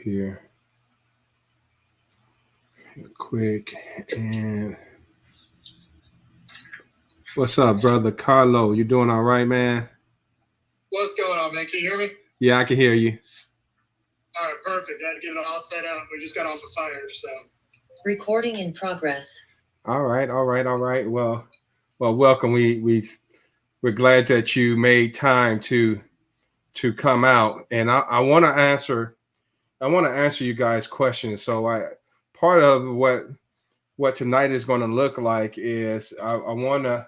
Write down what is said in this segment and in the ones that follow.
Here quick. And what's up, brother Carlo? You doing all right, man? What's going on, man? Can you hear me? Yeah, I can hear you. All right, perfect. I had to get it all set up. We just got off a fire, so. Recording in progress. All right, all right, all right. Well, welcome. We're glad that you made time to come out, and I want to answer. I want to answer you guys' questions. So part of what tonight is going to look like is I want to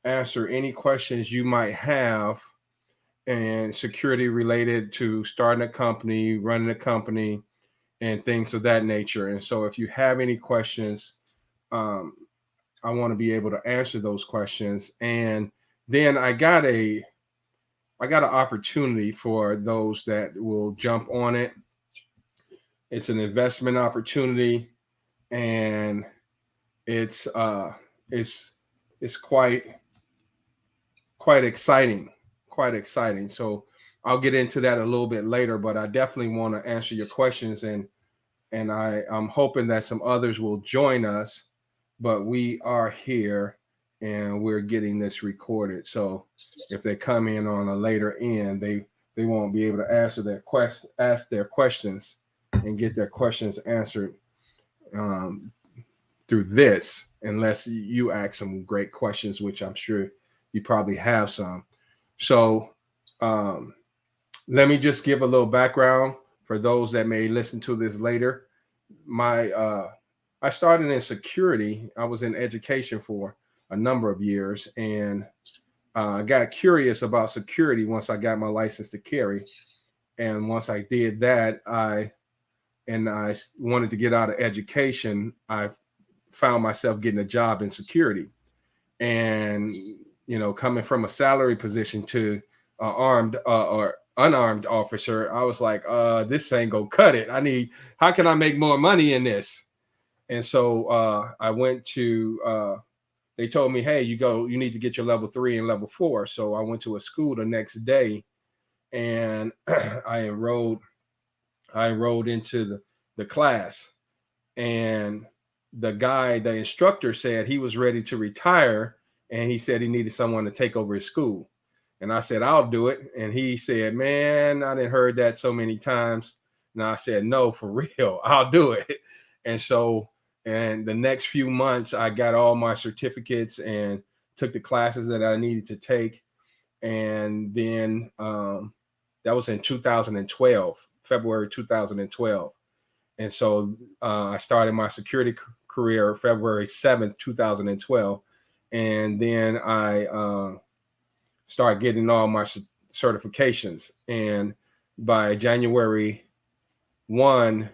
answer any questions you might have and security related to starting a company, running a company, and things of that nature. And so, if you have any questions, um, I want to be able to answer those questions. And then I got an opportunity for those that will jump on it. It's an investment opportunity, and it's uh, it's it's quite exciting, quite exciting. So I'll get into that a little bit later, but I definitely want to answer your questions, and I'm hoping that some others will join us. But we are here and we're getting this recorded. So if they come in on a later end, they won't be able to ask their questions and get their questions answered um, through this, unless you ask some great questions, which I'm sure you probably have some. So um, let me just give a little background for those that may listen to this later. My I started in security. I was in education for a number of years, and I got curious about security once I got my license to carry. And once I did that, I wanted to get out of education. I found myself getting a job in security, and coming from a salary position to armed or unarmed officer, I was like, this ain't gonna cut it. How can I make more money in this? And so I went to they told me, hey, you need to get your level 3 and level 4. So I went to a school the next day, and I enrolled into the class. And the instructor said he was ready to retire, and he said he needed someone to take over his school. And I said, I'll do it. And he said, man, I didn't heard that so many times. And I said, no, for real, I'll do it. And so, and the next few months, I got all my certificates and took the classes that I needed to take. And then that was in 2012, February 2012. And so I started my security career February 7th, 2012. And then I started getting all my certifications. And by January 1,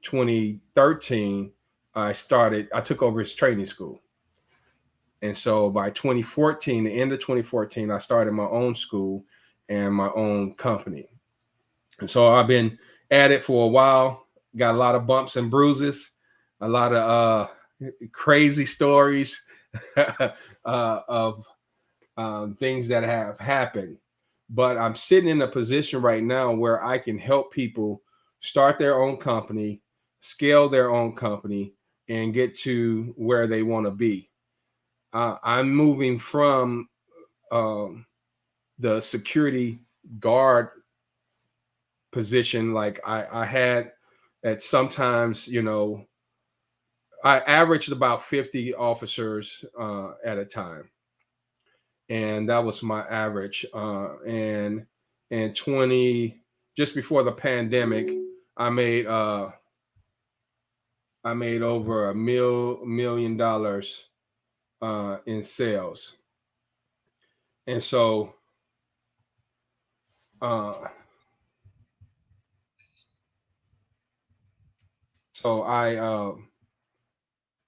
2013, I took over his training school. And so by 2014, the end of 2014, I started my own school and my own company. And so I've been at it for a while. Got a lot of bumps and bruises, a lot of crazy stories of things that have happened. But I'm sitting in a position right now where I can help people start their own company, scale their own company, and get to where they want to be. I'm moving from um, the security guard position like I had at sometimes, I averaged about 50 officers at a time. And that was my average. And just before the pandemic, I made over $1 million in sales. And so uh, so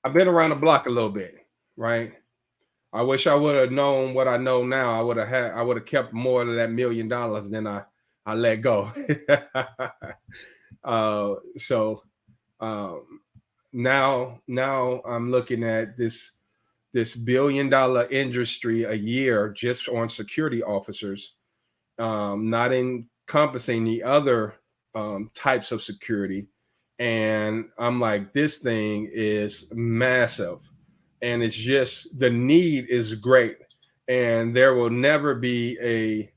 I've been around the block a little bit, right? I wish I would have known what I know now. I would have kept more of that $1 million than I let go. So um, now I'm looking at this $1 billion industry a year just on security officers, not encompassing the other types of security. And I'm like, this thing is massive. And it's just the need is great. And there will never be a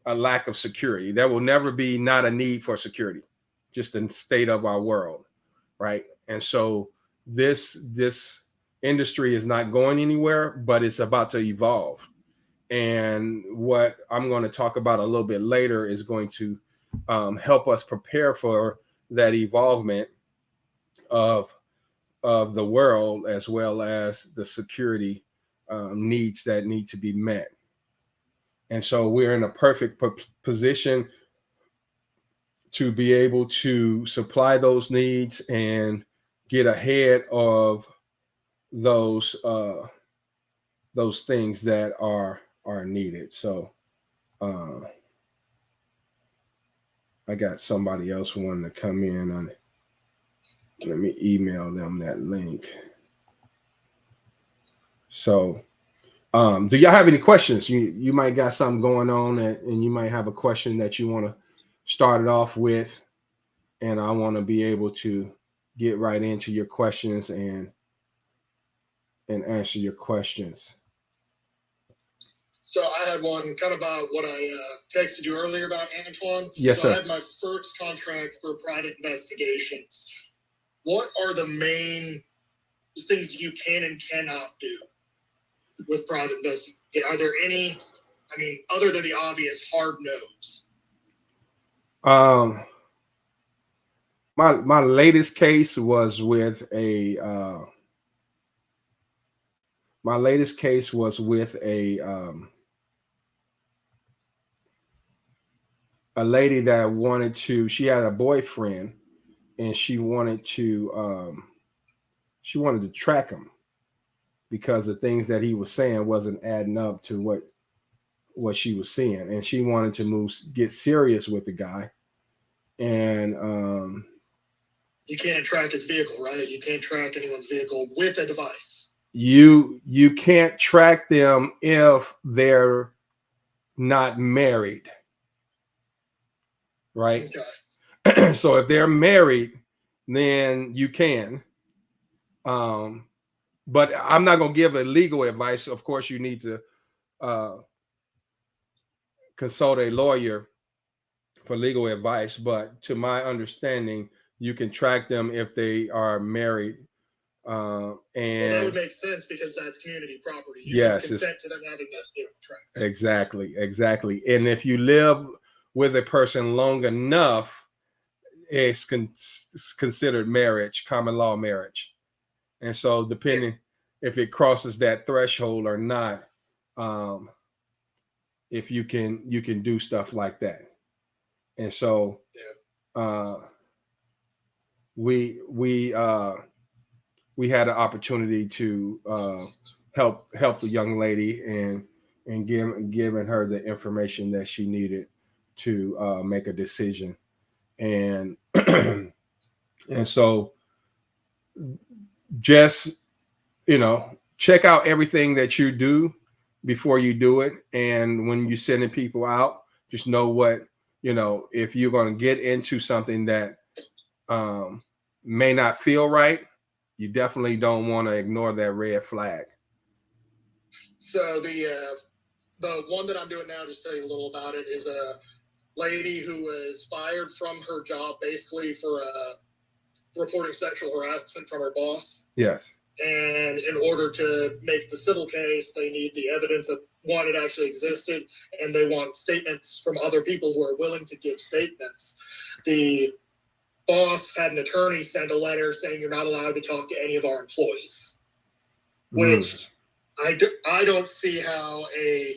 lack of security. There will never be not a need for security, just in the state of our world, right? And so this industry is not going anywhere, but it's about to evolve. And what I'm going to talk about a little bit later is going to help us prepare for that evolvement of the world, as well as the security needs that need to be met. And so we're in a perfect position to be able to supply those needs and get ahead of those things that are needed. So I got somebody else wanting to come in on it. Let me email them that link. So do y'all have any questions? You might got something going on and you might have a question that you want to start it off with, and I want to be able to get right into your questions and answer your questions. So I had one kind of about what I texted you earlier about, Antoine. Yes, so sir. I had my first contract for private investigations. What are the main things you can and cannot do with private investigation? Are there any, I mean, other than the obvious hard no's? My latest case was with a lady that wanted to, she had a boyfriend and she wanted to track him because the things that he was saying wasn't adding up to what she was seeing, and she wanted to get serious with the guy. And you can't track his vehicle, right? You can't track anyone's vehicle with a device. You can't track them if they're not married, right? Okay. So if they're married, then you can. But I'm not going to give a legal advice. Of course, you need to consult a lawyer for legal advice. But to my understanding, you can track them if they are married. And well, that would make sense because that's community property. You yes, can consent to them having that tracked. Exactly. And if you live with a person long enough, it's considered marriage, common law marriage. And so depending if it crosses that threshold or not, if you can do stuff like that. And so we had an opportunity to help the young lady and giving her the information that she needed to make a decision. And and so just check out everything that you do before you do it. And when you're sending people out, just know what, if you're going to get into something that may not feel right, you definitely don't want to ignore that red flag. So the one that I'm doing now, just to tell you a little about it, is a lady who was fired from her job basically for reporting sexual harassment from her boss. Yes. And in order to make the civil case, they need the evidence of one, it actually existed, and they want statements from other people who are willing to give statements. The boss had an attorney send a letter saying you're not allowed to talk to any of our employees, which I don't see how a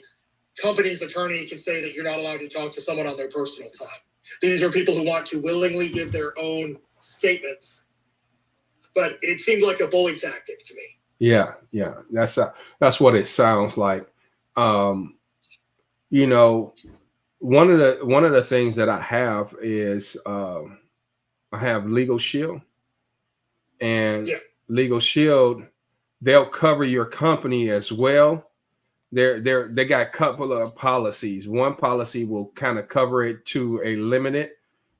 company's attorney can say that you're not allowed to talk to someone on their personal time. These are people who want to willingly give their own statements. But it seemed like a bully tactic to me. Yeah. That's what it sounds like. One of the things that I have is I have Legal Shield, and Legal Shield, they'll cover your company as well, they got a couple of policies. One policy will kind of cover it to a limited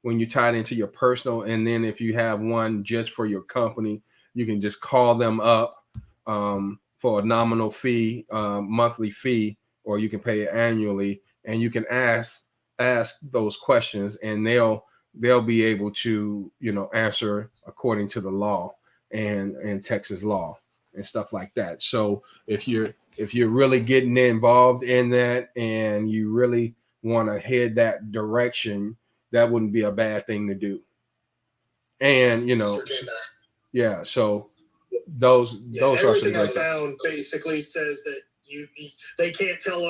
when you tie it into your personal, and then if you have one just for your company, you can just call them up for a nominal fee, monthly fee, or you can pay it annually, and you can ask those questions, and they'll be able to answer according to the law and Texas law and stuff like that. So if you're really getting involved in that and you really want to head that direction, that wouldn't be a bad thing to do. And yeah, so those are some everything I great things. found basically says that they can't tell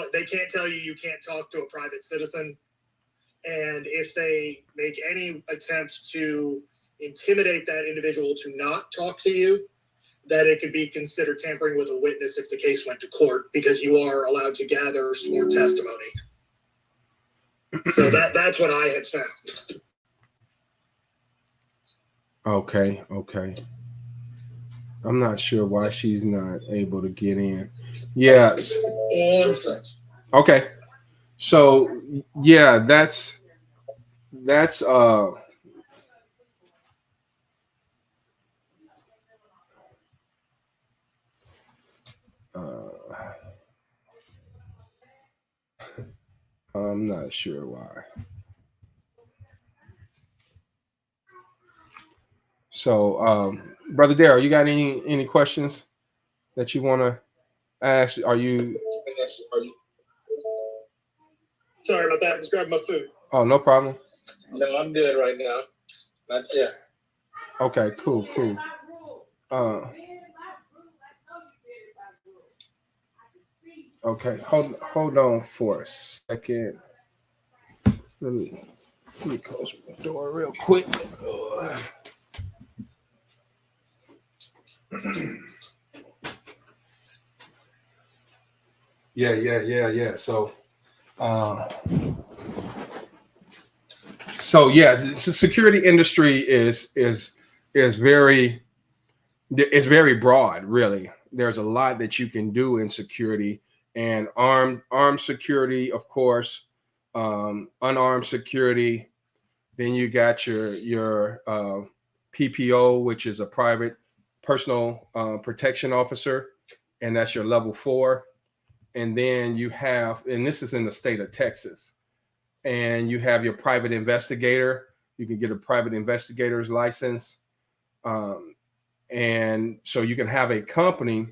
you can't talk to a private citizen, and if they make any attempts to intimidate that individual to not talk to you, that it could be considered tampering with a witness if the case went to court, because you are allowed to gather sworn testimony. So that's what I had found. Okay. I'm not sure why she's not able to get in. Yes. Okay. So yeah, that's I'm not sure why. So, Brother Darrell, you got any questions that you want to ask? Are you? Sorry about that. I was grabbing my food. Oh, no problem. No, I'm good right now. Not yet. Okay, cool. Okay, hold on for a second. Let me close my door real quick. Yeah. So yeah, the security industry is very broad, really. There's a lot that you can do in security, and armed security, of course, unarmed security. Then you got your PPO, which is a private personal protection officer, and that's your level 4. And then you have, and this is in the state of Texas, and you have your private investigator. You can get a private investigator's license. And so you can have a company.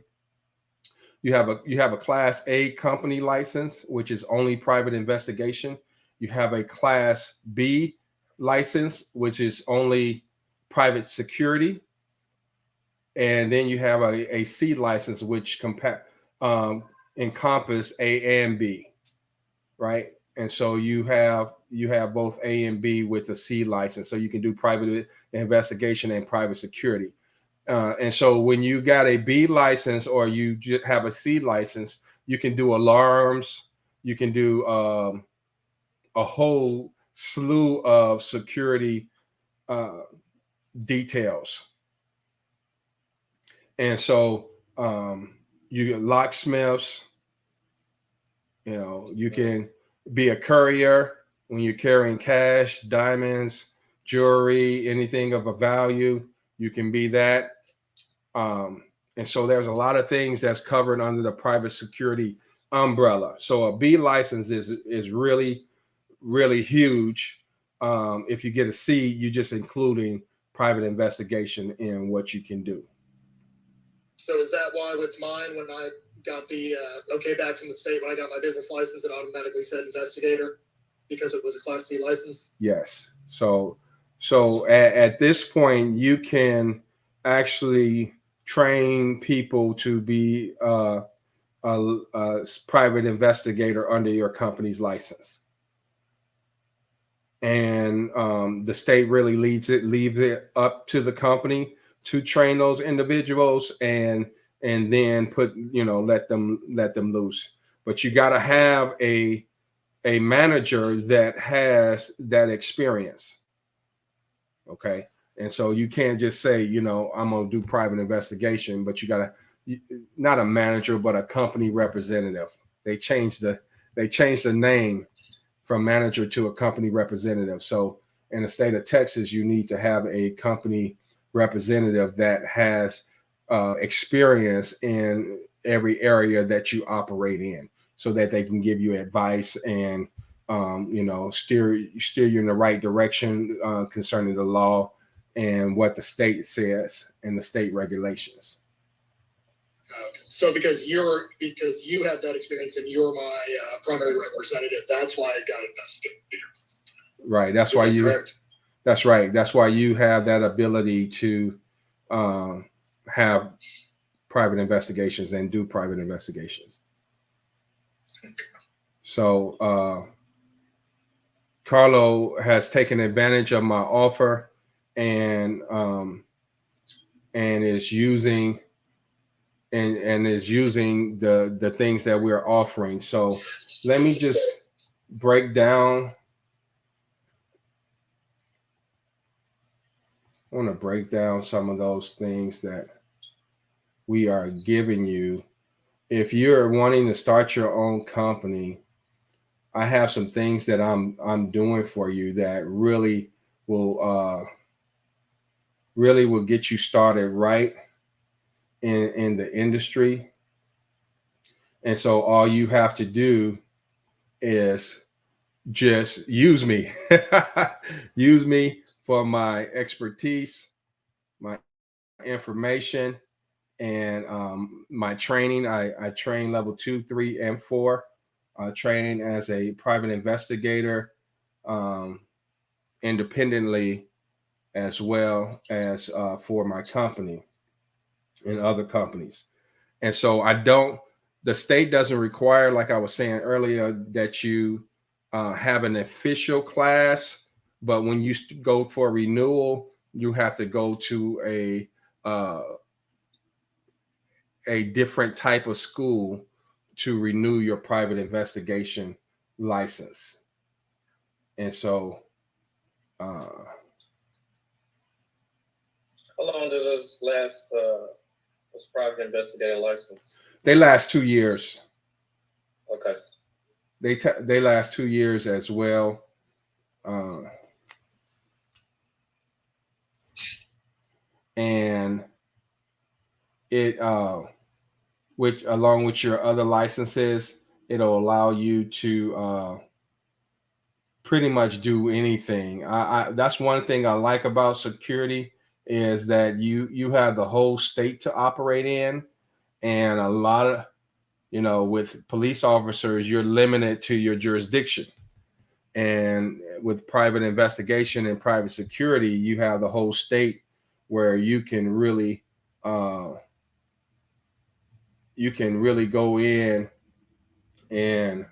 You have a Class A company license, which is only private investigation. You have a Class B license, which is only private security. And then you have a C license, which encompass A and B, right? And so you have both A and B with a C license, so you can do private investigation and private security. And so when you got a B license or you just have a C license, you can do alarms, you can do a whole slew of security details. And so you get locksmiths, you can be a courier when you're carrying cash, diamonds, jewelry, anything of a value, you can be that. And so there's a lot of things that's covered under the private security umbrella. So a B license is really, really huge. If you get a C, you're just including private investigation in what you can do. So is that why with mine, when I got the okay back from the state, when I got my business license, it automatically said investigator because it was a Class C license? Yes. So at this point, you can actually train people to be a private investigator under your company's license. And the state really leaves it up to the company to train those individuals and then let them loose. But you got to have a manager that has that experience. Okay. And so you can't just say, I'm going to do private investigation, but you got to, not a manager, but a company representative. They changed the name from manager to a company representative. So in the state of Texas, you need to have a company representative that has experience in every area that you operate in, so that they can give you advice and steer you in the right direction concerning the law and what the state says and the state regulations. So because you have that experience and you're my primary representative, that's why I got investigated. Right. That's Is why that you. correct? That's right. That's why you have that ability to have private investigations and do private investigations. So Carlo has taken advantage of my offer and is using the things that we're offering. So let me just break down. I want to break down some of those things that we are giving you. If you're wanting to start your own company, I have some things that I'm doing for you that really will get you started right in the industry. And so all you have to do is just use me. Use me for my expertise, my information, and my training. I train level 2, 3, and 4. Training as a private investigator, independently, as well as for my company and other companies. And so the state doesn't require, like I was saying earlier, that you have an official class, but when you go for renewal, you have to go to a different type of school to renew your private investigation license. And so How long does this last, this private investigator license? they last 2 years. Okay. They last 2 years as well. And it which, along with your other licenses, it'll allow you to pretty much do anything. That's one thing I like about security, is that you have the whole state to operate in, and a lot of, with police officers, you're limited to your jurisdiction. And with private investigation and private security, you have the whole state where you can really go in and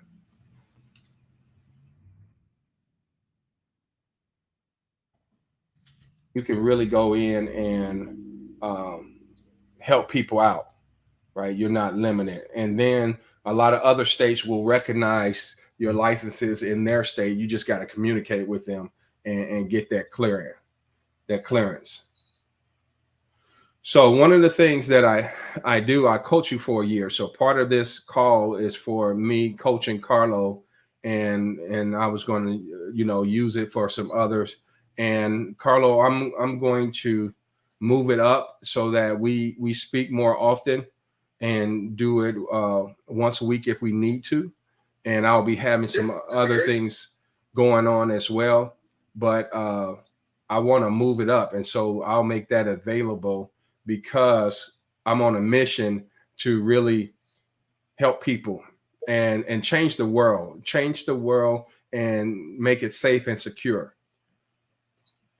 help people out, right? You're not limited. And then a lot of other states will recognize your licenses in their state. You just got to communicate with them and get that clearance. So one of the things that I do, I coach you for a year. So part of this call is for me coaching Carlo, and I was going to, use it for some others. And Carlo, I'm going to move it up so that we speak more often and do it once a week if we need to. And I'll be having some other things going on as well. But I want to move it up. And so I'll make that available, because I'm on a mission to really help people and change the world and make it safe and secure.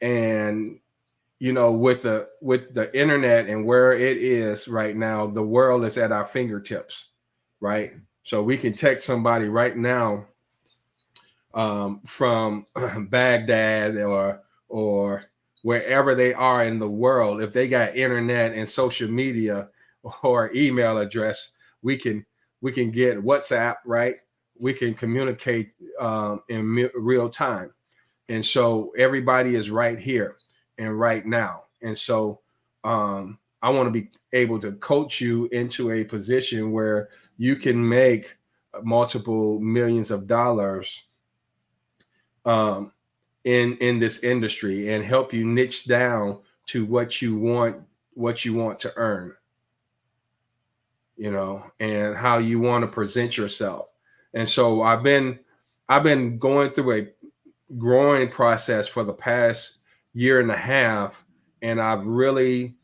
And with the internet and where it is right now, the world is at our fingertips, right? So we can text somebody right now from Baghdad or wherever they are in the world. If they got internet and social media or email address, we can get WhatsApp, right? We can communicate in real time. And so everybody is right here and right now. And so I want to be able to coach you into a position where you can make multiple millions of dollars in this industry and help you niche down to what you want to earn, and how you want to present yourself. And so I've been going through a growing process for the past year and a half, and I've really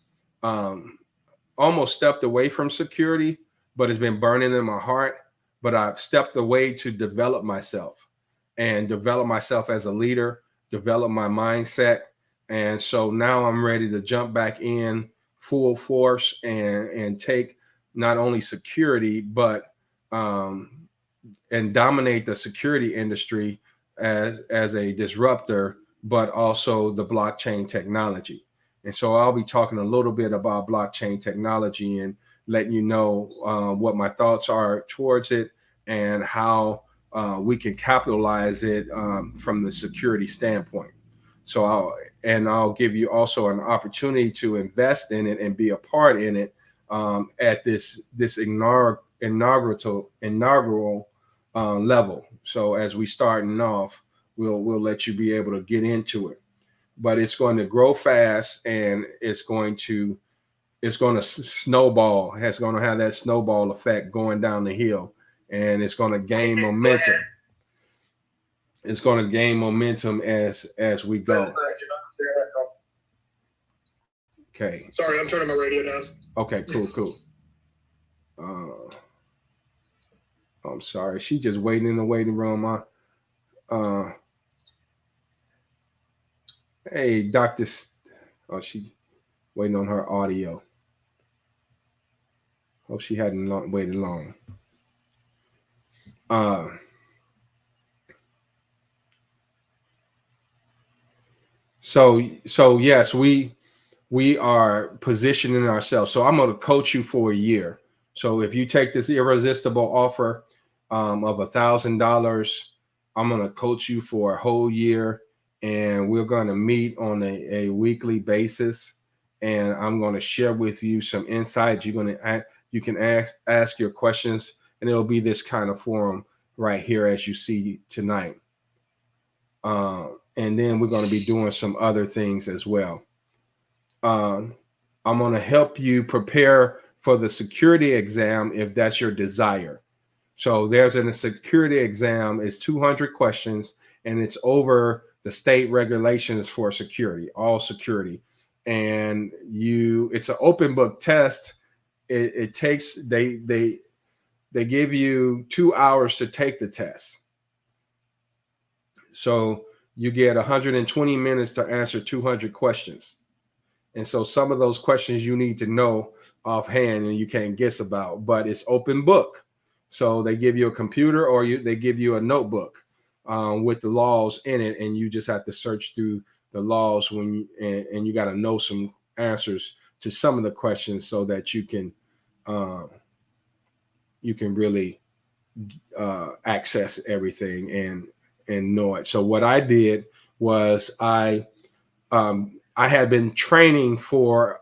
almost stepped away from security, but it's been burning in my heart. But I've stepped away to develop myself as a leader, develop my mindset. And so now I'm ready to jump back in full force and take not only security, but and dominate the security industry as a disruptor, but also the blockchain technology. And so I'll be talking a little bit about blockchain technology and letting you know what my thoughts are towards it and how we can capitalize it from the security standpoint. So I'll give you also an opportunity to invest in it and be a part in it at this inaugural level. So as we starting off, we'll let you be able to get into it. But it's going to grow fast, and it's going to snowball. It's going to have that snowball effect going down the hill, and it's going to gain momentum. It's going to gain momentum as we go. Okay. Sorry, I'm turning my radio down. Okay, cool. I'm sorry. She just waiting in the waiting room. Hey, Dr. She waiting on her audio. Hope she hadn't waited long. So yes, we are positioning ourselves. So I'm going to coach you for a year. So if you take this irresistible offer of $1,000, I'm going to coach you for a whole year, and we're going to meet on a weekly basis. And I'm going to share with you some insights. You can ask your questions, and it'll be this kind of forum right here as you see tonight. And then we're going to be doing some other things as well. I'm going to help you prepare for the security exam if that's your desire. So there's a security exam. It's 200 questions, and it's over the state regulations for security, all security. And it's an open book test. It takes, they give you 2 hours to take the test. So you get 120 minutes to answer 200 questions. And so some of those questions you need to know offhand and you can't guess about, but it's open book. So they give you a computer or they give you a notebook with the laws in it, and you just have to search through the laws and you got to know some answers to some of the questions so that you can really access everything and know it. So what I did was I had been training for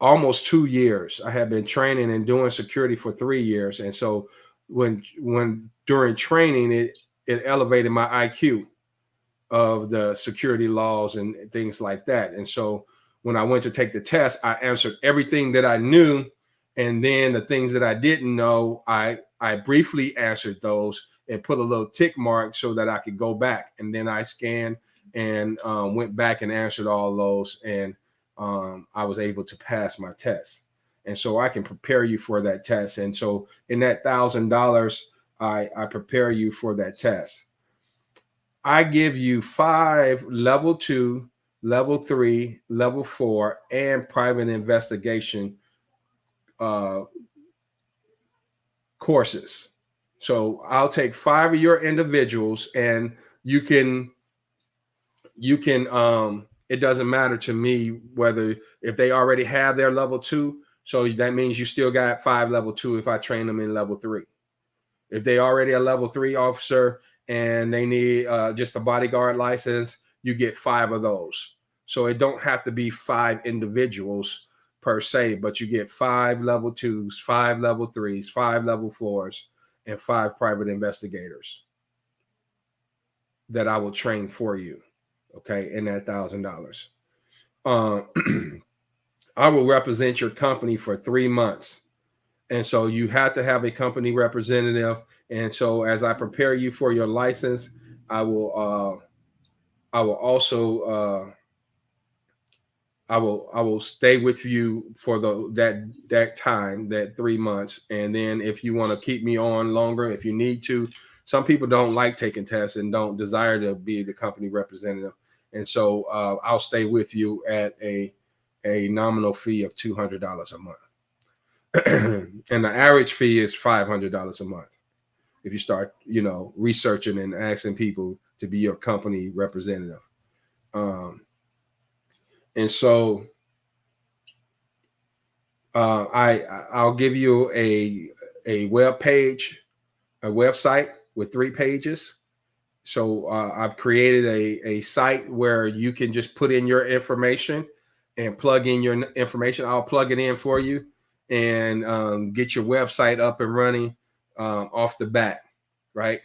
almost 2 years. I had been training and doing security for 3 years. And so when during training, it elevated my IQ of the security laws and things like that. And so when I went to take the test, I answered everything that I knew. And then the things that I didn't know, I briefly answered those and put a little tick mark so that I could go back. And then I scanned and went back and answered all those. And I was able to pass my test. And so I can prepare you for that test. And so in that $1,000, I prepare you for that test. I give you 5 level 2, level 3, level 4, and private investigation courses. So I'll take 5 of your individuals, and you can it doesn't matter to me if they already have their level 2. So that means you still got 5 level 2 if I train them in level 3. If they already a level 3 officer and they need just a bodyguard license, you get 5 of those. So it don't have to be 5 individuals per se, but you get 5 level 2s, 5 level 3s, 5 level 4s, and 5 private investigators that I will train for you. Okay, in that $1,000. I will represent your company for 3 months. And so you have to have a company representative. And so as I prepare you for your license, I will also I will stay with you for that time, that 3 months. And then if you want to keep me on longer, if you need to, some people don't like taking tests and don't desire to be the company representative. And so I'll stay with you at a nominal fee of $200 a month. And the average fee is $500 a month if you start, researching and asking people to be your company representative. And so I'll give you a web page, a website with 3 pages. So I've created a site where you can just put in your information and plug in your information. I'll plug it in for you and get your website up and running off the bat, right?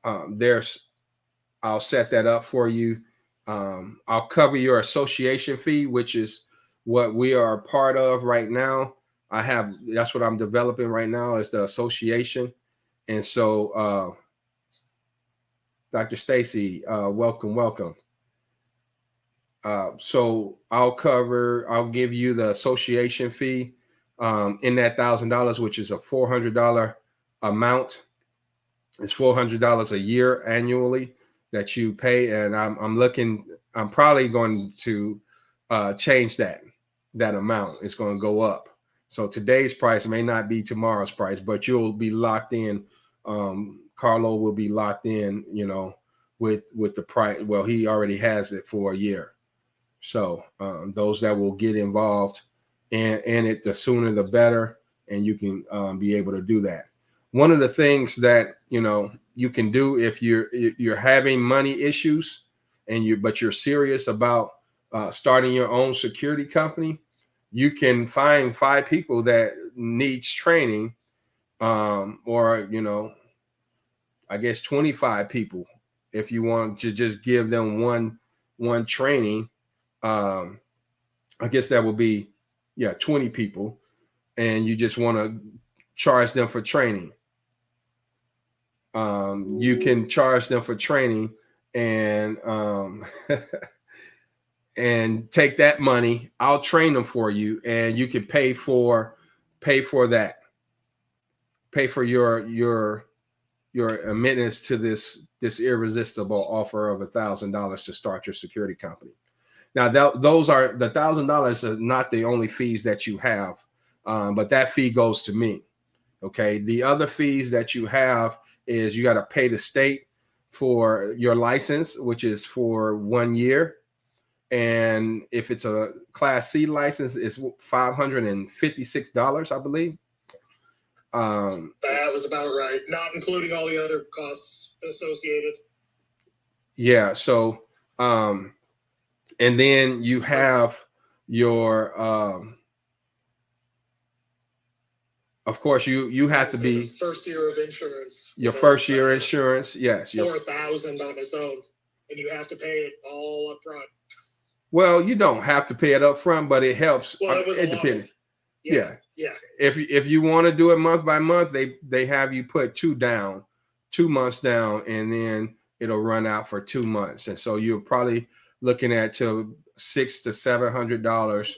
I'll set that up for you. I'll cover your association fee, which is what we are a part of right now. That's what I'm developing right now is the association. And so, Dr. Stacy, welcome. So I'll give you the association fee in that $1,000, which is a $400 amount. It's $400 a year annually that you pay. And I'm probably going to change that amount. It's going to go up. So today's price may not be tomorrow's price, but you'll be locked in. Carlo will be locked in, with the price. Well, he already has it for a year. So those that will get involved and it, the sooner the better, and you can be able to do that. One of the things that you can do if you're having money issues but you're serious about starting your own security company, you can find 5 people that needs training, or I guess 25 people if you want to just give them one training. I guess that will be 20 people, and you just want to charge them for training. You can charge them for training and and take that money. I'll train them for you, and you can pay for that. Pay for your admittance to this irresistible offer of $1,000 to start your security company. Now, those are the $1,000 is not the only fees that you have, but that fee goes to me. Okay. The other fees that you have is you got to pay the state for your license, which is for 1 year. And if it's a Class C license, it's $556, I believe. That was about right, not including all the other costs associated. Yeah. So, and then you have your, of course, you have to be first year of insurance. Your first year insurance, yes. $4,000 on its own, and you have to pay it all up front. Well, you don't have to pay it up front, but it helps. Well, it depends. Yeah. If you want to do it month by month, they have you put 2 months down, and then it'll run out for 2 months. And so you're probably looking at to $600 to $700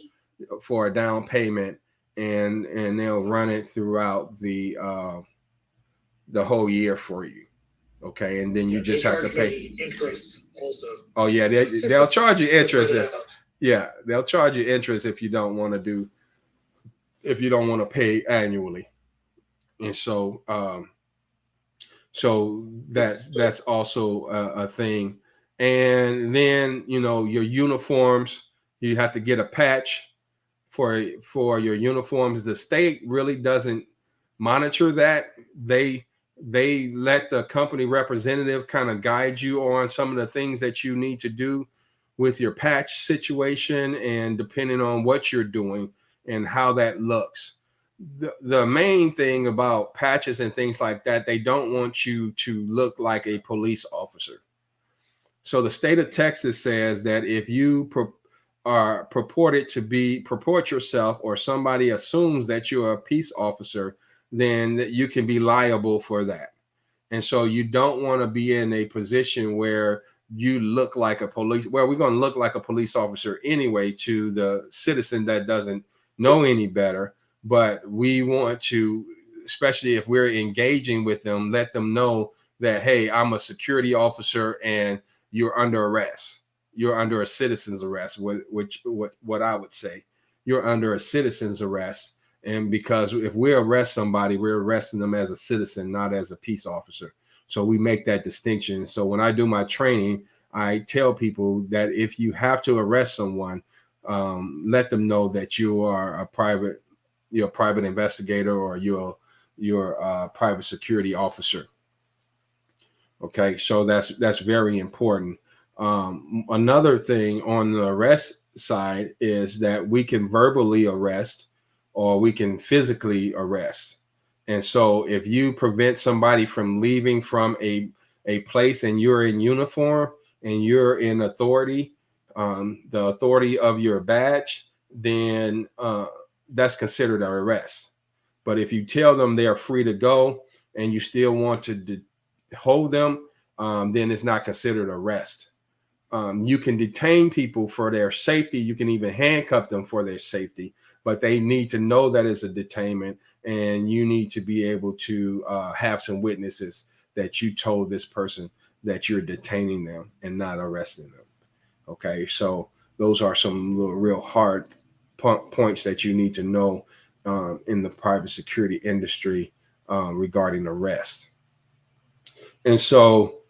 for a down payment, and they'll run it throughout the whole year for you. Okay, and then you just have to pay interest also. Oh yeah, they'll charge you interest. They'll charge you interest if you don't want to pay annually. And so that's also a thing. And then your uniforms, you have to get a patch for your uniforms. The state really doesn't monitor that. They let the company representative kind of guide you on some of the things that you need to do with your patch situation, and depending on what you're doing, and how that looks. The main thing about patches and things like that, they don't want you to look like a police officer. So the state of Texas says that if you are purport yourself, or somebody assumes that you're a peace officer, then you can be liable for that. And so you don't want to be in a position where you look like a police, well, we're going to look like a police officer anyway to the citizen that doesn't know any better. But we want to, especially if we're engaging with them, let them know that, hey, I'm a security officer and you're under arrest. You're under a citizen's arrest, what I would say. You're under a citizen's arrest. And because if we arrest somebody, we're arresting them as a citizen, not as a peace officer. So we make that distinction. So when I do my training, I tell people that if you have to arrest someone, let them know that you are you're a private investigator, or you're a private security officer. Okay, so that's very important. Another thing on the arrest side is that we can verbally arrest, or we can physically arrest. And so if you prevent somebody from leaving from a place and you're in uniform and you're in authority, the authority of your badge, then that's considered an arrest. But if you tell them they are free to go and you still want to hold them, then it's not considered arrest. You can detain people for their safety. You can even handcuff them for their safety, but they need to know that it's a detainment, and you need to be able to have some witnesses that you told this person that you're detaining them and not arresting them. Okay, so those are some little real hard points that you need to know in the private security industry regarding arrest. And so,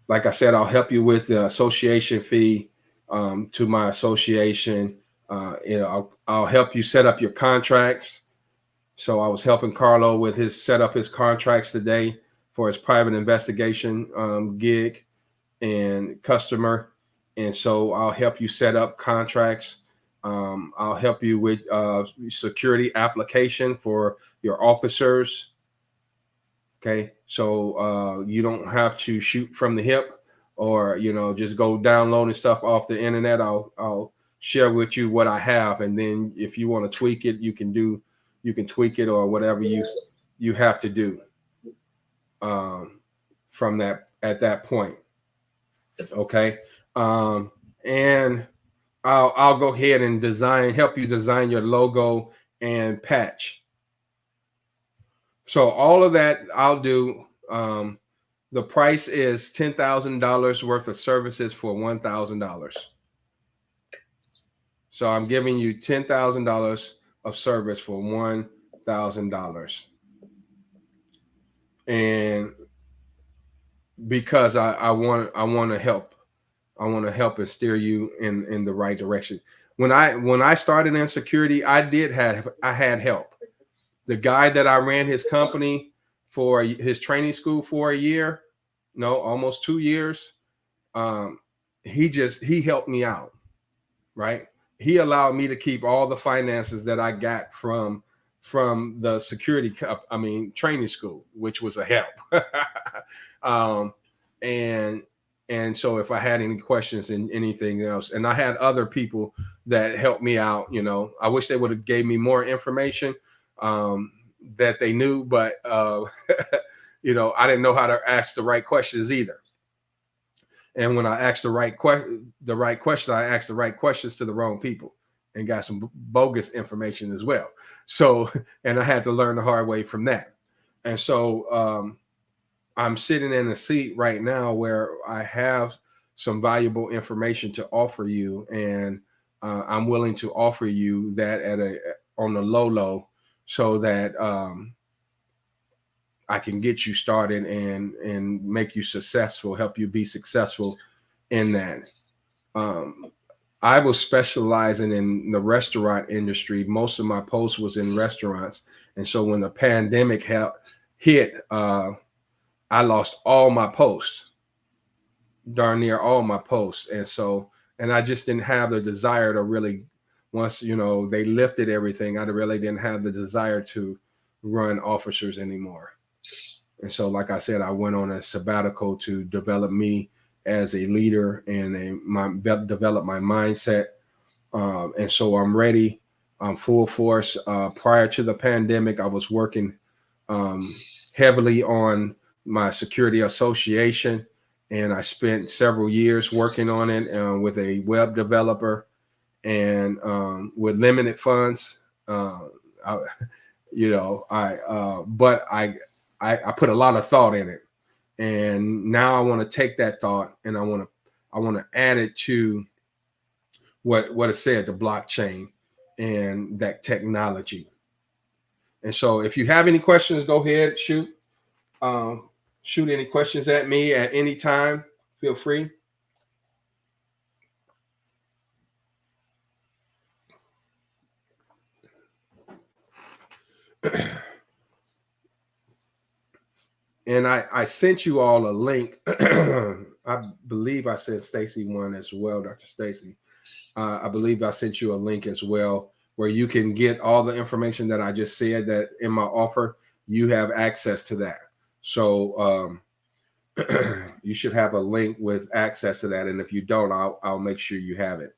like I said, I'll help you with the association fee to my association. I'll help you set up your contracts. So I was helping Carlo with set up his contracts today for his private investigation gig and customer. And so I'll help you set up contracts. I'll help you with security application for your officers. Okay, so you don't have to shoot from the hip, or just go downloading stuff off the internet. I'll share with you what I have, and then if you want to tweak it, you can tweak it, or whatever you have to do from that at that point. Okay, and I'll go ahead and help you design your logo and patch. So all of that I'll do. The price is $10,000 worth of services for $1,000. So I'm giving you $10,000 of service for $1,000. And because I want to help. I want to help and steer you in the right direction. When I started in security, I had help. The guy that I ran his company for, his training school for a year, almost 2 years, he helped me out, right? He allowed me to keep all the finances that I got from the training school, which was a help. And so if I had any questions and anything else, and I had other people that helped me out, I wish they would have gave me more information that they knew, but I didn't know how to ask the right questions either. And when I asked the right question, I asked the right questions to the wrong people and got some bogus information as well. So, and I had to learn the hard way from that. And so I'm sitting in a seat right now where I have some valuable information to offer you, and I'm willing to offer you that on the low, so that I can get you started and make you successful, help you be successful in that. I was specializing in the restaurant industry. Most of my posts was in restaurants. And so when the pandemic hit, I lost all my posts, darn near all my posts. And so and I just didn't have the desire to really, once, you know, they lifted everything, I really didn't have the desire to run officers anymore. And so, like I said, I went on a sabbatical to develop me as a leader and develop my mindset. And so I'm ready. I'm full force. Prior to the pandemic, I was working heavily on my security association, and I spent several years working on it with a web developer and with limited funds. But I put a lot of thought in it, and now I want to take that thought and I want to add it to what it said, the blockchain and that technology. And so, if you have any questions, go ahead, shoot any questions at me at any time. Feel free. And I sent you all a link. I believe I sent Stacy one as well, Dr. Stacy. I believe I sent you a link as well where you can get all the information that I just said that in my offer. You have access to that. So you should have a link with access to that. And if you don't, I'll make sure you have it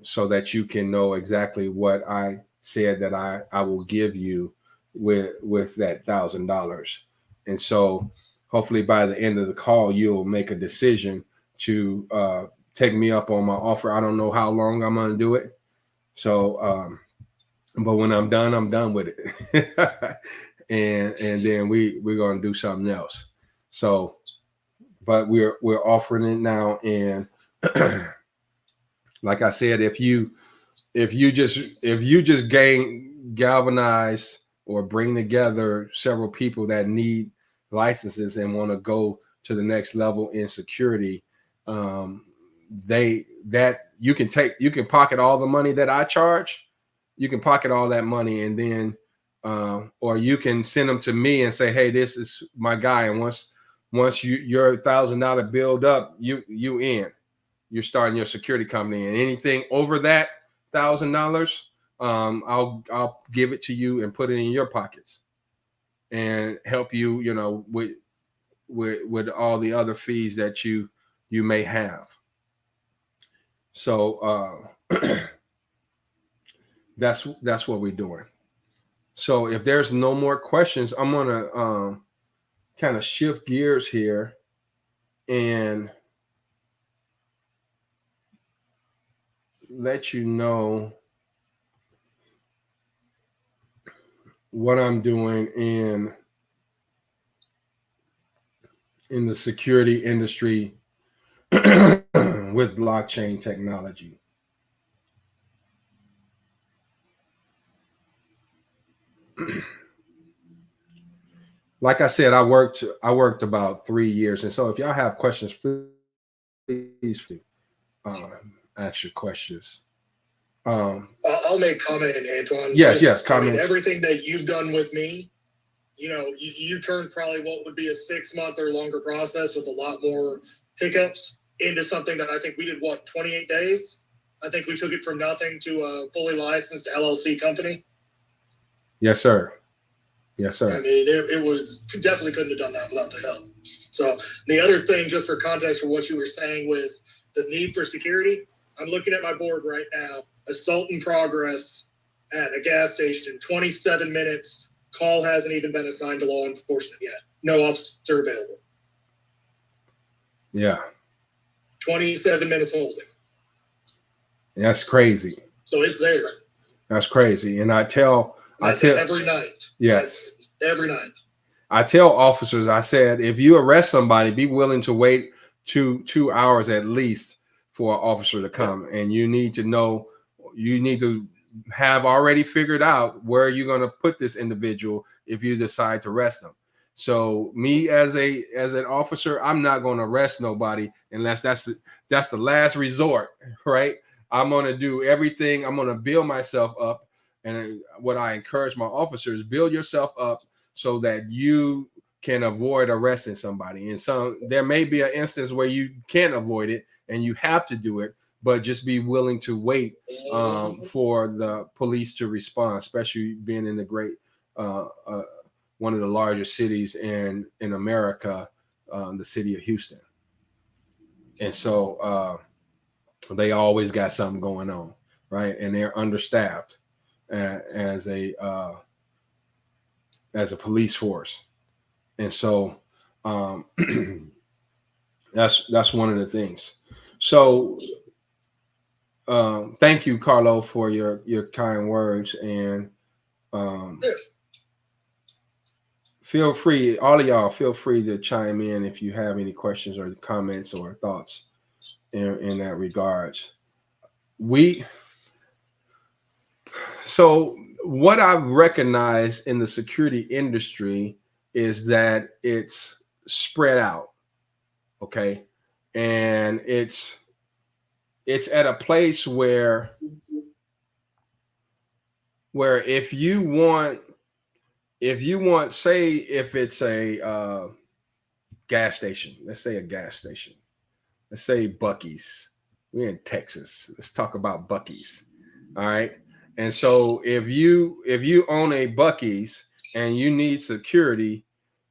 so that you can know exactly what I said that I will give you with that $1,000. And so hopefully by the end of the call, you'll make a decision to take me up on my offer. I don't know how long I'm going to do it. So, but when I'm done with it. and then we're going to do something else. So, but we're offering it now. And like I said, if you just galvanize or bring together several people that need licenses and want to go to the next level in security, you can pocket all the money that I charge. You can pocket all that money, and then or you can send them to me and say, hey, this is my guy. And once your $1,000 build up, you're starting your security company, and anything over that $1,000, I'll give it to you and put it in your pockets and help you, with all the other fees that you may have. So that's what we're doing. So if there's no more questions, I'm gonna kind of shift gears here and let you know what I'm doing in the security industry with blockchain technology. Like I said, I worked about 3 years, and so if y'all have questions, please ask your questions. I'll make comment, Antoine. Yes, comment. I mean, everything that you've done with me, you turned probably what would be a 6-month or longer process with a lot more hiccups into something that I think we did, 28 days? I think we took it from nothing to a fully licensed LLC company. Yes, sir. Yes, sir. I mean, it was definitely couldn't have done that without the help. So the other thing, just for context for what you were saying with the need for security, I'm looking at my board right now. Assault in progress at a gas station in 27 minutes. Call hasn't even been assigned to law enforcement yet. No officer available. Yeah. 27 minutes holding. That's crazy. So it's there. That's crazy. And I tell every night. Yes. That's every night. I tell officers, I said, if you arrest somebody, be willing to wait two hours at least for an officer to come. And you need to have already figured out where you're going to put this individual if you decide to arrest them. So me as an officer, I'm not going to arrest nobody unless that's the last resort, right? I'm going to do everything. I'm going to build myself up. And what I encourage my officers, build yourself up so that you can avoid arresting somebody. And so there may be an instance where you can't avoid it, and you have to do it, but just be willing to wait for the police to respond, especially being in the great, one of the largest cities in America, the city of Houston. And so they always got something going on, right? And they're understaffed as a police force. And so that's one of the things. So thank you, Carlo, for your kind words, and feel free, all of y'all, feel free to chime in if you have any questions or comments or thoughts in that regards. So what I've recognized in the security industry is that it's spread out, okay, and it's at a place where if you want, say, if it's a gas station, let's say a gas station, let's say Buc-ee's. We're in Texas. Let's talk about Buc-ee's. All right. And so if you own a Buc-ee's and you need security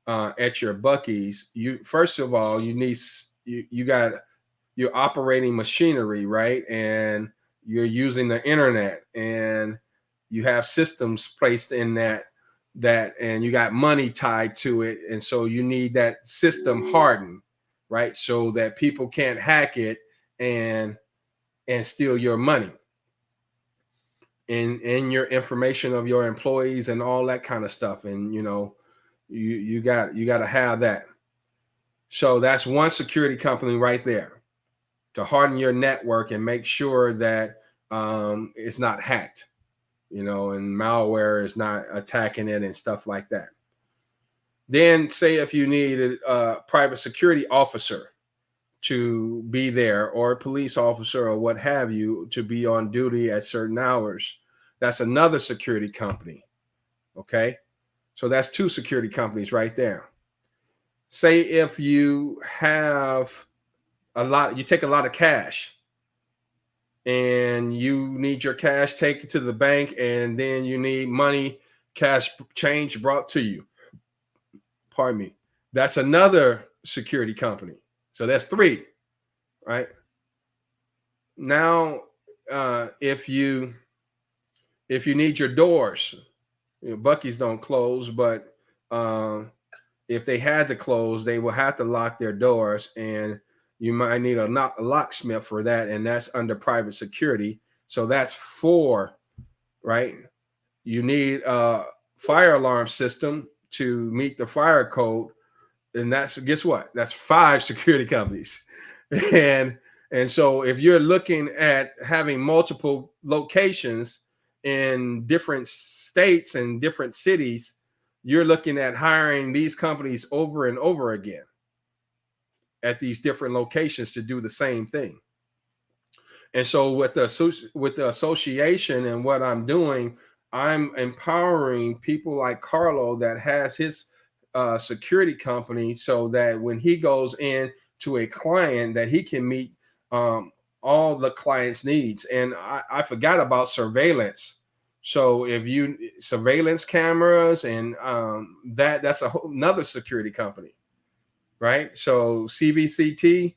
at your Buc-ee's, you first of all, you're operating machinery, right? And you're using the internet, and you have systems placed in that, and you got money tied to it. And so you need that system hardened, right? So that people can't hack it and steal your money and your information of your employees and all that kind of stuff. And, you got to have that. So that's one security company right there, to harden your network and make sure that it's not hacked, and malware is not attacking it and stuff like that. Then say if you need a private security officer to be there, or a police officer or what have you, to be on duty at certain hours, that's another security company. Okay. So that's two security companies right there. Say if you have you take a lot of cash and you need your cash taken to the bank, and then you need money, cash change brought to you. Pardon me. That's another security company. So that's three, right? Now, if you need your doors, Buc-ee's don't close, but if they had to close, they will have to lock their doors, and you might need a locksmith for that, and that's under private security. So that's four, right? You need a fire alarm system to meet the fire code, and guess what? That's five security companies. And so if you're looking at having multiple locations in different states and different cities, you're looking at hiring these companies over and over again at these different locations to do the same thing. And so with the association and what I'm doing, I'm empowering people like Carlo that has his security company, so that when he goes in to a client, that he can meet all the client's needs. And I forgot about surveillance. So if surveillance cameras and that's another security company, right? So CCTV.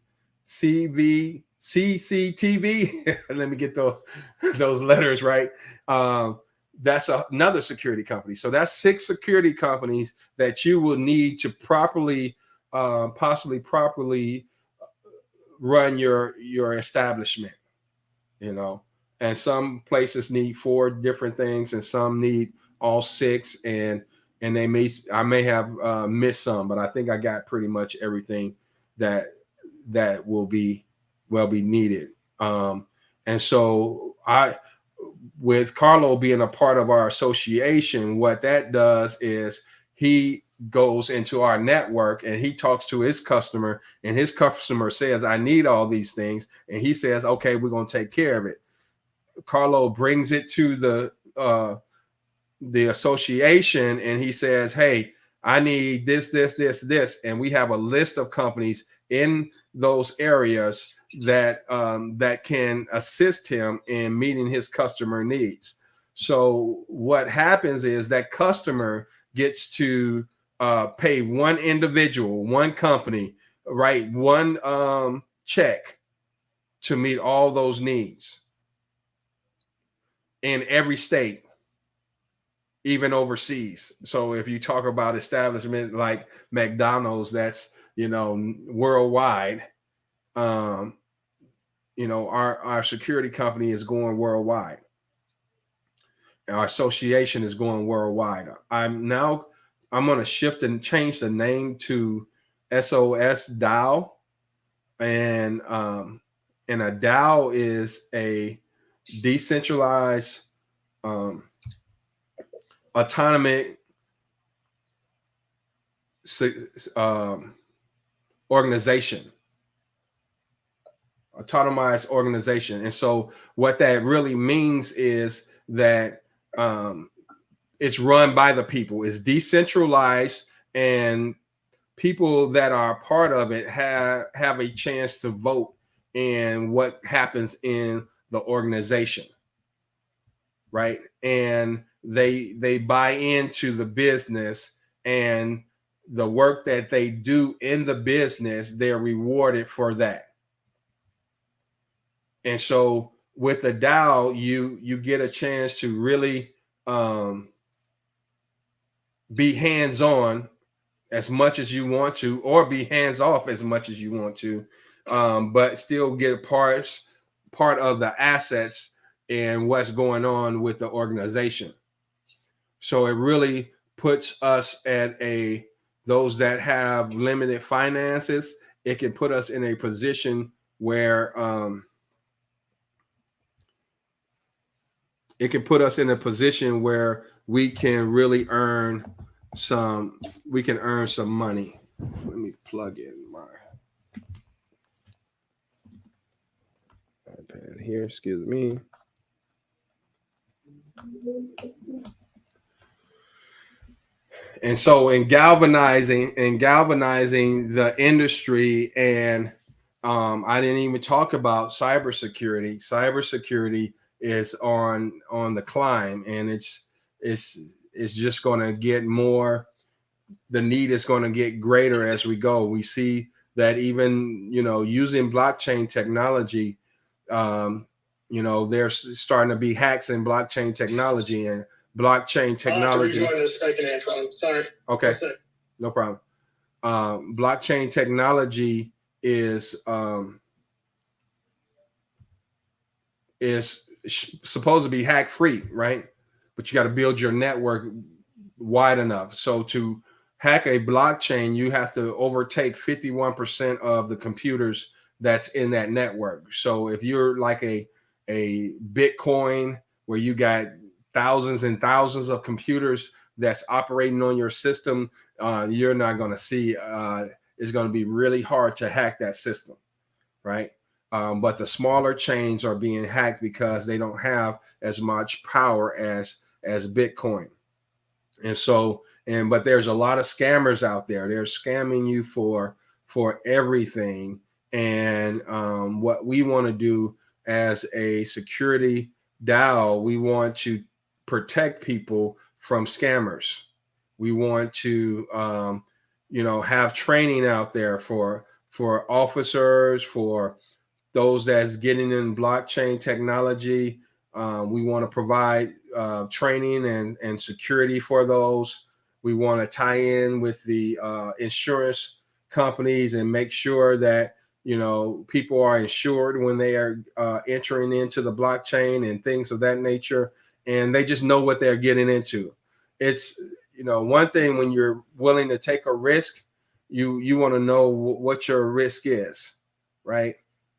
Let me get those letters right. That's another security company. So that's 6 security companies that you will need to possibly properly run your establishment, and some places need 4 different things, and some need all 6, and I may have missed some, but I think I got pretty much everything that will be needed. And so with Carlo being a part of our association, what that does is he goes into our network and he talks to his customer, and his customer says, I need all these things. And he says, okay, we're going to take care of it. Carlo brings it to the association, and he says, hey, I need this. And we have a list of companies in those areas that that can assist him in meeting his customer needs. So what happens is that customer gets to pay one individual, one company, write one check to meet all those needs in every state, even overseas. So if you talk about establishment like McDonald's, that's, you know, worldwide. You know, our security company is going worldwide. Our association is going worldwide. I'm going to shift and change the name to SOS DAO, and a DAO is a decentralized autonomous organization. Autonomous organization. And so what that really means is that it's run by the people, it's decentralized, and people that are part of it have a chance to vote in what happens in the organization, right? And they buy into the business, and the work that they do in the business, they're rewarded for that. And so with a DAO, you get a chance to really be hands-on as much as you want to, or be hands-off as much as you want to, but still get part of the assets and what's going on with the organization. So it really puts us at those that have limited finances, it can put us in a position where we can really earn some money. Let me plug in my iPad here, excuse me. And so in galvanizing the industry, and I didn't even talk about cybersecurity. Cybersecurity is on the climb, and it's just going to get more. The need is going to get greater as we go. We see that even, you know, using blockchain technology, you know, there's starting to be hacks in blockchain technology, and blockchain technology. Sorry. Okay, no problem. Blockchain technology is supposed to be hack free, right? But you got to build your network wide enough. So to hack a blockchain, you have to overtake 51% of the computers that's in that network. So if you're like a Bitcoin, where you got thousands and thousands of computers that's operating on your system, you're not going to see, it's going to be really hard to hack that system, right? But the smaller chains are being hacked because they don't have as much power as Bitcoin. And so, but there's a lot of scammers out there. They're scamming you for everything. And what we want to do as a security DAO, we want to protect people from scammers. We want to, you know, have training out there for officers, for those that's getting in blockchain technology. We want to provide training and security for those. We want to tie in with the insurance companies and make sure that, you know, people are insured when they are entering into the blockchain and things of that nature, and they just know what they're getting into. It's, you know, one thing when you're willing to take a risk, you want to know what your risk is, right?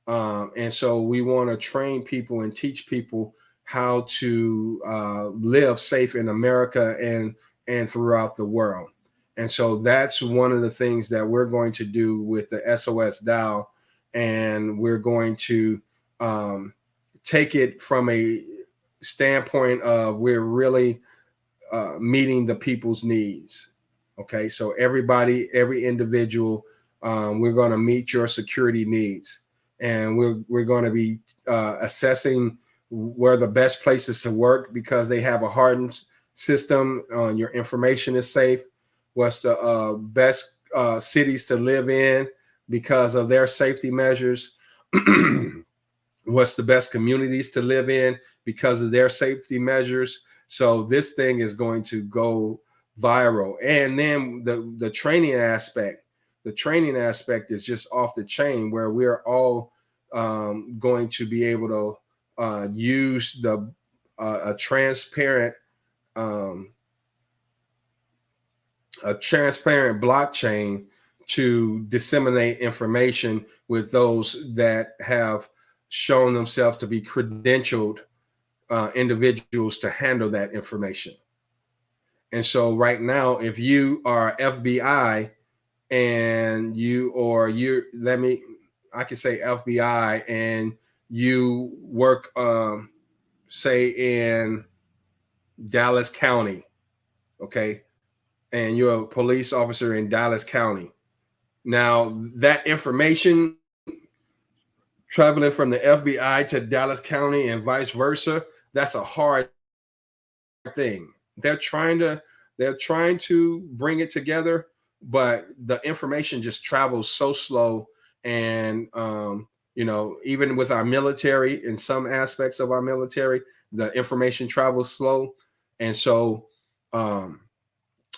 And so we want to train people and teach people how to live safe in America and throughout the world. And so that's one of the things that we're going to do with the SOS DAO. And we're going to take it from a standpoint of we're really meeting the people's needs. Okay, so every individual we're going to meet your security needs, and we're going to be assessing where the best places to work because they have a hardened system. Your information is safe. What's the best cities to live in because of their safety measures? What's the best communities to live in because of their safety measures? So this thing is going to go viral. And then the training aspect is just off the chain, where we're all going to be able to use a transparent blockchain to disseminate information with those that have shown themselves to be credentialed individuals to handle that information. And so right now, if you are FBI and I can say FBI, and you work, say in Dallas County, okay, and you're a police officer in Dallas County. Now that information traveling from the FBI to Dallas County and vice versa, that's a hard thing. They're trying to bring it together, but the information just travels so slow. And even with our military, in some aspects of our military, the information travels slow. And so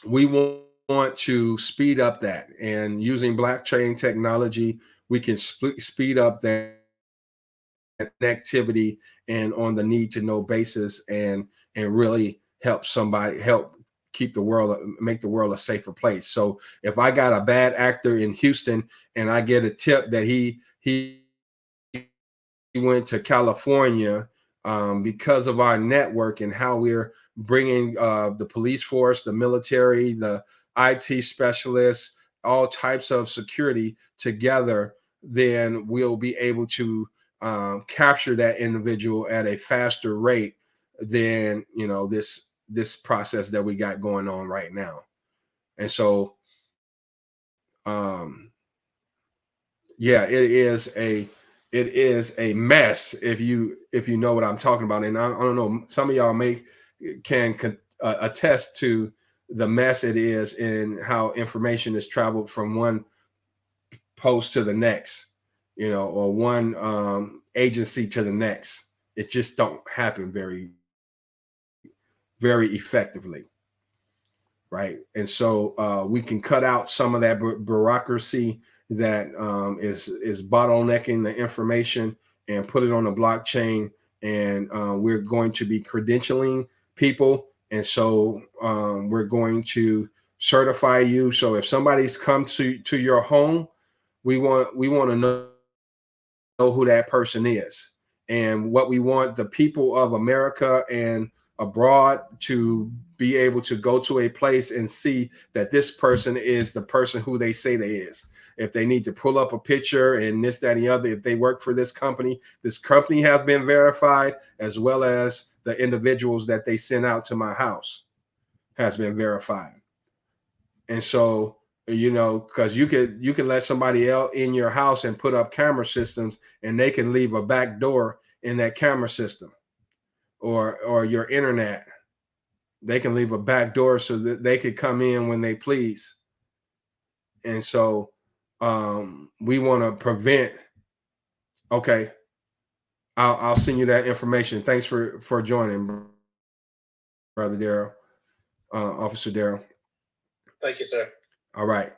we want to speed up that, and using blockchain technology, we can speed up that connectivity and on the need to know basis, and really help make the world a safer place. So if I got a bad actor in Houston and I get a tip that he went to California, because of our network and how we're bringing the police force, the military, the IT specialists, all types of security together, then we'll be able to capture that individual at a faster rate than this process that we got going on right now. And so yeah, it is a mess, if you know what I'm talking about. And I don't know, some of y'all can attest to the mess it is in how information is traveled from one post to the next, or one agency to the next. It just don't happen very, very effectively, right? And so we can cut out some of that bureaucracy that is bottlenecking the information, and put it on a blockchain. And we're going to be credentialing people, and so we're going to certify you. So if somebody's come to your home, we want to know who that person is. And what we want the people of America and abroad to be able to go to a place and see that this person is the person who they say they is. If they need to pull up a picture and this, that, and the other, if they work for this company has been verified, as well as the individuals that they send out to my house has been verified. And so, because you could let somebody else in your house and put up camera systems, and they can leave a back door in that camera system, or your internet. They can leave a back door so that they could come in when they please. And so we want to prevent. Okay, I'll send you that information. Thanks for joining, Brother Daryl, Officer Daryl. Thank you, sir. All right.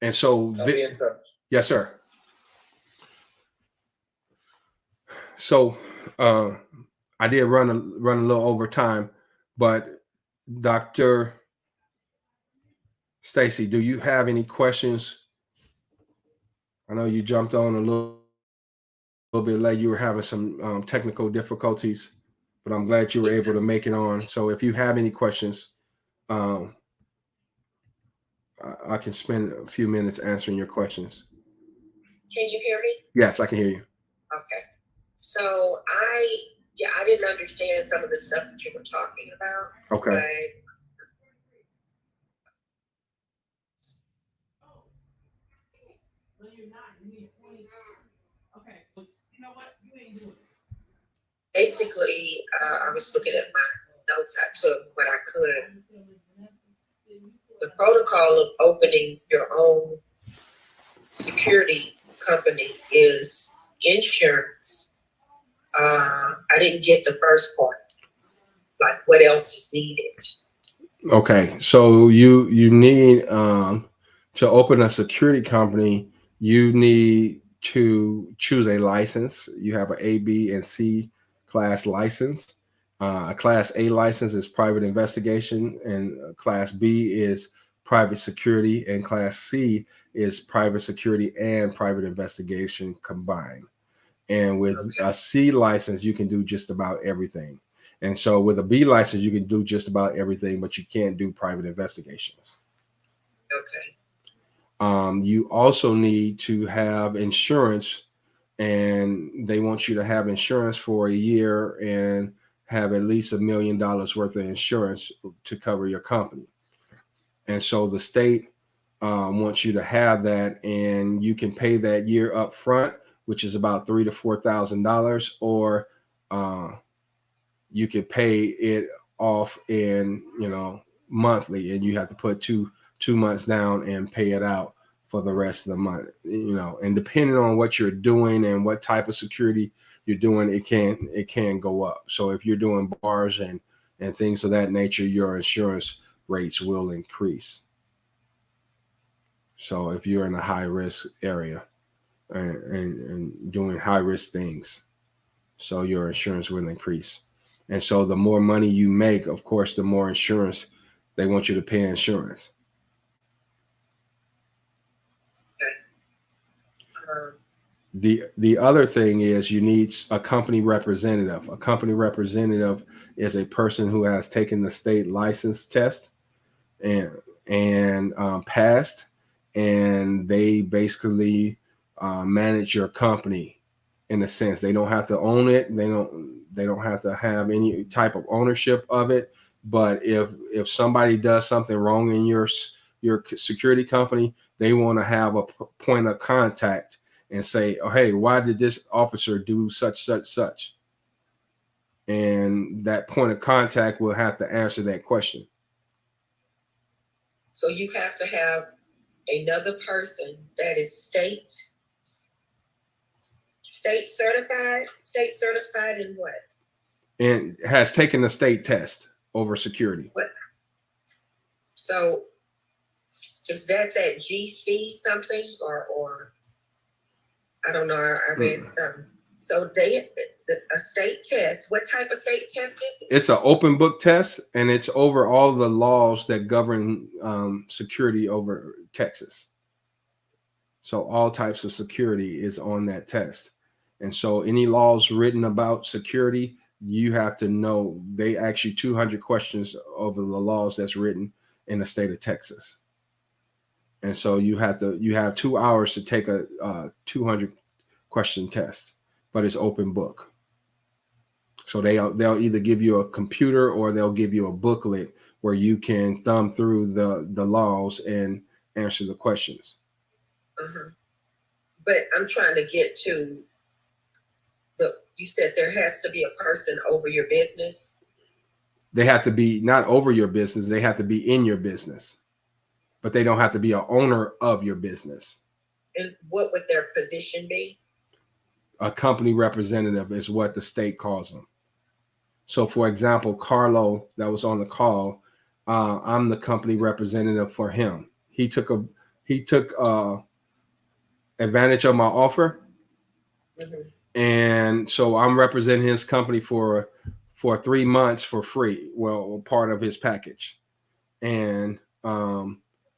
And so, I'll be in touch. Yes, sir. So I did run a little over time, but Dr. Stacy, do you have any questions? I know you jumped on a little bit late. You were having some technical difficulties, but I'm glad you were able to make it on. So if you have any questions, I can spend a few minutes answering your questions. Can you hear me? Yes, I can hear you. Okay. So I didn't understand some of the stuff that you were talking about. Okay. But Basically, I was looking at my notes. I took what I could. The protocol of opening your own security company is insurance. I didn't get the first part. Like, what else is needed? Okay, so you need to open a security company. You need to choose a license. You have an A, B, and C class license. A Class A license is private investigation, and Class B is private security, and Class C is private security and private investigation combined. And with Okay. a C license, you can do just about everything. And so with a B license, you can do just about everything, but you can't do private investigations. Okay. You also need to have insurance, and they want you to have insurance for a year and have at least $1 million worth of insurance to cover your company. And so the state wants you to have that, and you can pay that year up front, which is about $3,000 to $4,000, or you could pay it off in monthly, and you have to put two months down and pay it out for the rest of the month. And depending on what you're doing and what type of security you're doing, it can go up. So if you're doing bars and things of that nature, your insurance rates will increase. So if you're in a high risk area and doing high risk things, so your insurance will increase. And so the more money you make, of course, the more insurance they want you to pay insurance. The other thing is you need a company representative. A company representative is a person who has taken the state license test and passed, and they basically manage your company. In a sense, they don't have to own it. They don't have to have any type of ownership of it. But if somebody does something wrong in your security company, they want to have a point of contact and say, oh, hey, why did this officer do such? And that point of contact will have to answer that question. So you have to have another person that is state certified in what? And has taken the state test over security. What? So is that GC something or I don't know. I read something. So a state test. What type of state test is it? It's an open book test, and it's over all the laws that govern security over Texas. So all types of security is on that test. And so any laws written about security, you have to know. They ask you 200 questions over the laws that's written in the state of Texas. And so you have 2 hours to take a 200 question test, but it's open book. So they'll either give you a computer or they'll give you a booklet where you can thumb through the laws and answer the questions. But I'm trying to get to you said there has to be a person over your business. They have to be not over your business. They have to be in your business, but they don't have to be an owner of your business. And what would their position be? A company representative is what the state calls them. So for example, Carlo that was on the call, I'm the company representative for him. He took advantage of my offer. And so I'm representing his company for 3 months for free. Well, part of his package. And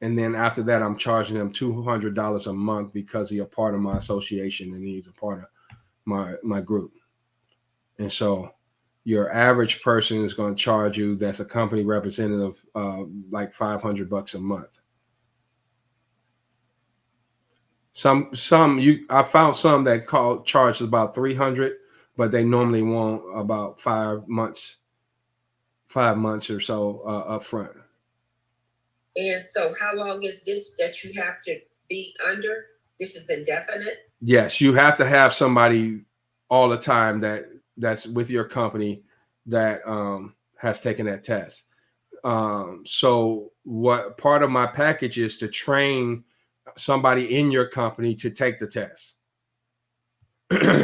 then after that, I'm charging him $200 a month because he's a part of my association and he's a part of my group. And so your average person is going to charge you, that's a company representative, like $500 a month. I found some that charges about $300, but they normally want about 5 months or so up front. And so how long is this that you have to be under? This is indefinite? Yes, you have to have somebody all the time that's with your company that has taken that test. So what part of my package is to train somebody in your company to take the test.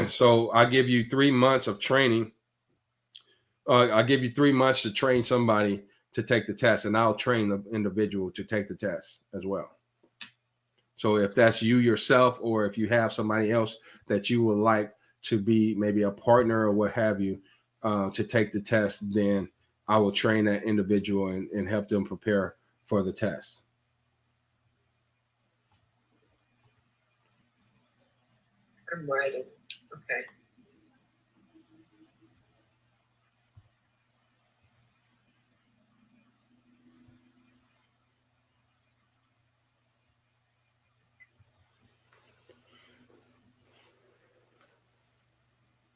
So I give you 3 months of training. I give you 3 months to train somebody to take the test, and I'll train the individual to take the test as well. So if that's you yourself, or if you have somebody else that you would like to be maybe a partner or what have you, to take the test, then I will train that individual and help them prepare for the test. I'm writing. Okay.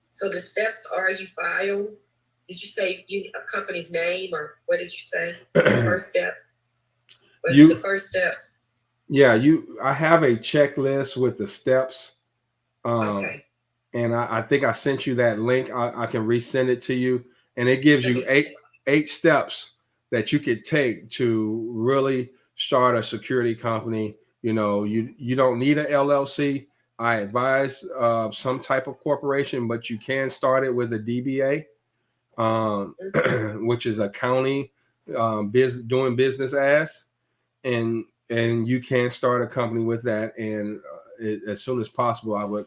So the steps are you file. Did you say a company's name, or what did you say? The first step. What's the first step? Yeah, I have a checklist with the steps. Okay. And I think I sent you that link. I can resend it to you, and it gives you eight steps that you could take to really start a security company. You don't need a LLC. I advise some type of corporation, but you can start it with a DBA, which is a county doing business as, and you can start a company with that. And as soon as possible, I would.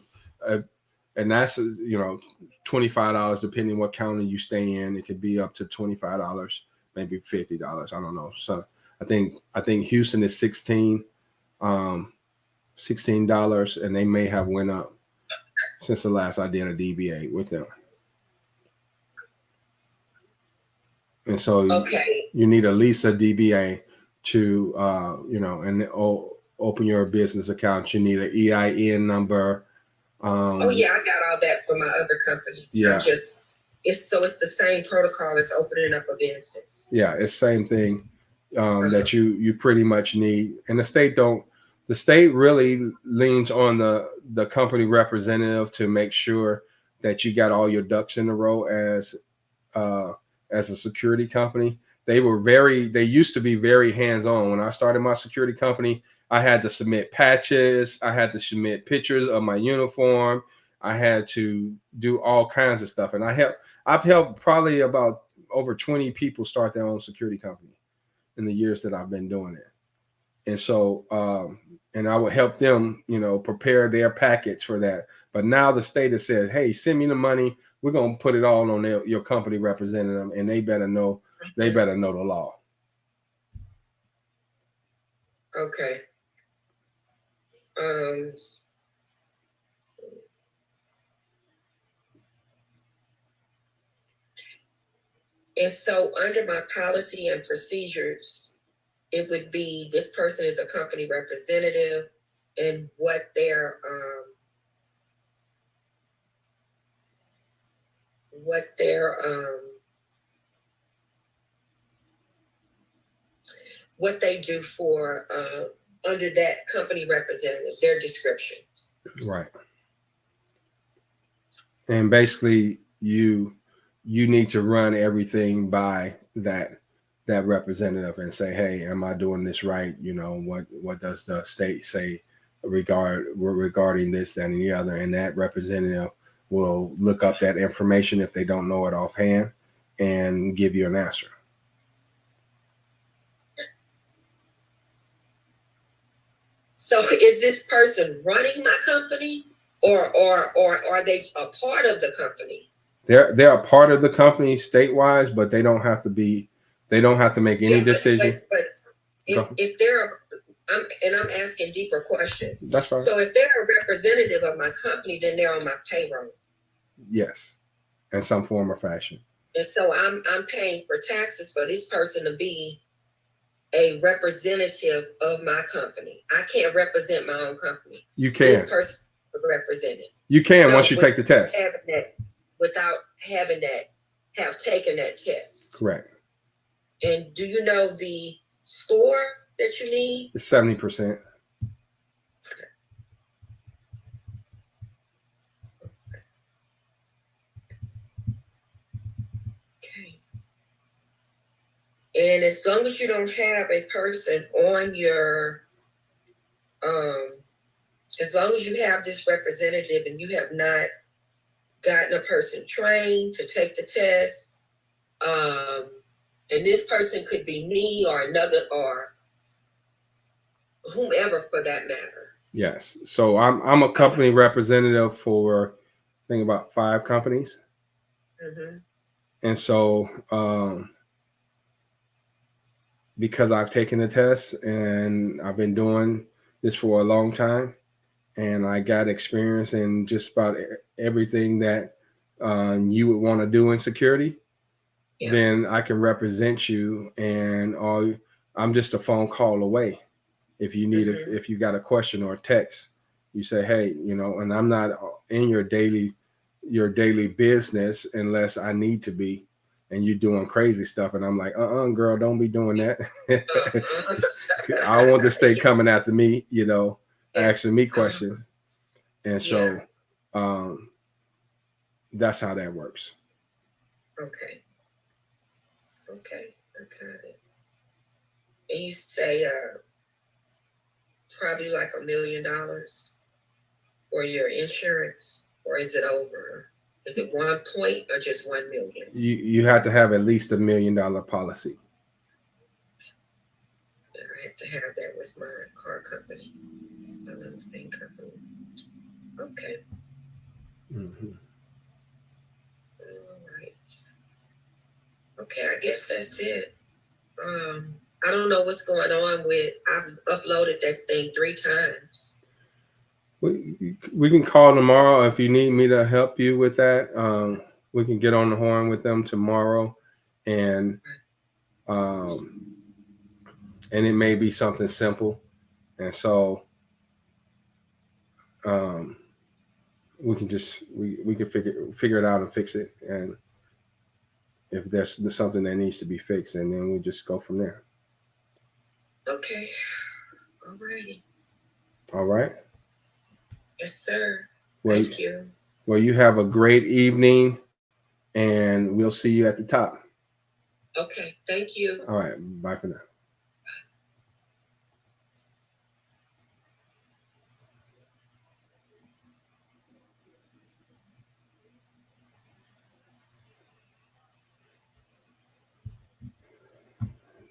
And that's $25 depending what county you stay in. It could be up to $25, maybe $50. I don't know. So I think Houston is $16, and they may have went up since the last I did a DBA with them. And so you need at least a DBA to and open your business account. You need an EIN number. Oh yeah, I got all that for my other companies. Yeah. It's the same protocol as opening up a business. Yeah, it's same thing that you pretty much need. And the state really leans on the company representative to make sure that you got all your ducks in a row as a security company. They used to be very hands-on. When I started my security company, I had to submit patches. I had to submit pictures of my uniform. I had to do all kinds of stuff. And I've helped probably about over 20 people start their own security company in the years that I've been doing it. And so, and I would help them, prepare their package for that. But now the state has said, hey, send me the money. We're going to put it all on your company representative, and they better know the law. Okay. And so under my policy and procedures, it would be this person is a company representative, and what their what they do for under that company representative, their description. Right. And basically you need to run everything by that representative and say, hey, am I doing this right? What does the state say regarding this, that, and the other? And that representative will look up that information if they don't know it offhand and give you an answer. So is this person running my company, or are they a part of the company? They're a part of the company statewide, but they don't have to make any decision. But if they're, I'm asking deeper questions. That's right. So if they're a representative of my company, then they're on my payroll. Yes, in some form or fashion. And so I'm paying for taxes for this person to be a representative of my company. I can't represent my own company. You can. This person represented. You can once you take the test. Without having taken that test. Correct. And do you know the score that you need? It's 70%. Okay. And as long as you don't have a person on your, as long as you have this representative and you have not gotten a person trained to take the test, and this person could be me or another or whomever for that matter. Yes. So I'm a company representative for I think about 5 companies. Mm-hmm. And so because I've taken the test and I've been doing this for a long time, and I got experience in just about everything that you would want to do in security, Yeah. then I can represent you, and I'm just a phone call away. If you need Mhm. if you got a question or a text, you say, hey, and I'm not in your daily business unless I need to be, and you're doing crazy stuff, and I'm like, girl, don't be doing that. I want the state coming after me, asking me questions. And so that's how that works. Okay. Okay. I got it. And you say probably like $1 million for your insurance, or is it over? Is it 1 point or just 1 million? You have to have at least $1 million policy. I have to have that with my car company, my leasing company. Okay. Mm-hmm. All right. Okay, I guess that's it. I don't know what's going on with. I've uploaded that thing 3 times. We can call tomorrow if you need me to help you with that. We can get on the horn with them tomorrow, and it may be something simple, and so we can just we can figure it out and fix it, and if there's something that needs to be fixed, and then we just go from there. Okay. All righty. All right. Yes, sir. Well, Thank you. Well, you have a great evening, and we'll see you at the top. Okay. Thank you. All right. Bye for now.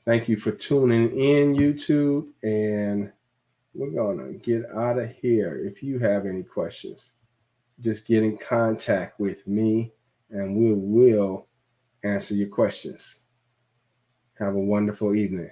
Thank you for tuning in, YouTube, and we're going to get out of here. If you have any questions, just get in contact with me, and we will answer your questions. Have a wonderful evening.